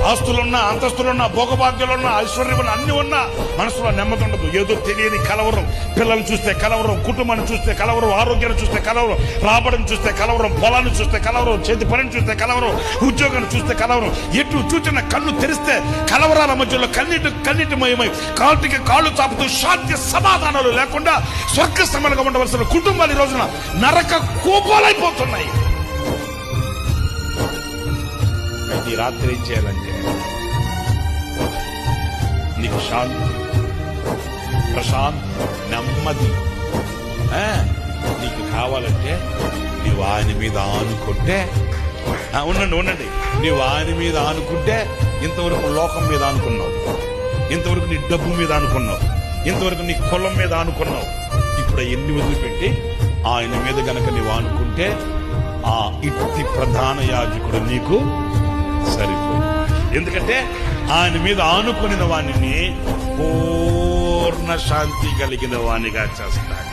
ఆస్తులున్నా, అంతస్తులున్నా, భోగభాగ్యాలున్నా, ఐశ్వర్యమున్నా, అన్ని ఉన్నా మనసులో నెమ్మది ఉండదు. ఏదో తెలియని కలవరం, పిల్లల్ని చూస్తే కలవరం, కుటుంబాన్ని చూస్తే కలవరం, ఆరోగ్యాన్ని చూస్తే కలవరం, రాబడిని చూస్తే కలవరం, పొలాన్ని చూస్తే కలవరం, చేతి పనిని చూస్తే కలవరం, ఉద్యోగాన్ని చూస్తే కలవరం. ఎటు చూచిన కళ్ళు తెరిస్తే కలవరాల మధ్యలో కన్నీటిమయమై కాటికి కాళ్ళు చాపుతూ శాంతి సమాధానాలు లేకుండా స్వర్గ శ్రమలుగా ఉండవలసిన కుటుంబాలు ఈ రోజున నరక కూపాలైపోతున్నాయి. అయితే ఈ రాత్రి ఏం చేయాలంటే నీకు శాంతి, ప్రశాంతి, నెమ్మది నీకు కావాలంటే నీవు ఆయన మీద ఆనుకుంటే ఉండండి. నీవు ఆయన మీద ఆనుకుంటే ఇంతవరకు లోకం మీద అనుకున్నావు, ఇంతవరకు నీ డబ్బు మీద అనుకున్నావు, ఇంతవరకు నీ కులం మీద అనుకున్నావు. ఇప్పుడు ఎన్ని వదిలిపెట్టి ఆయన మీద గనక నీవు ఆనుకుంటే ఆ ఇట్టి ప్రధాన యాజకుడు నీకు సరిపోయింది. ఎందుకంటే ఆయన మీద ఆనుకుని వాణిని పూర్ణ శాంతి కలిగిన వాణిగా చేస్తాడు.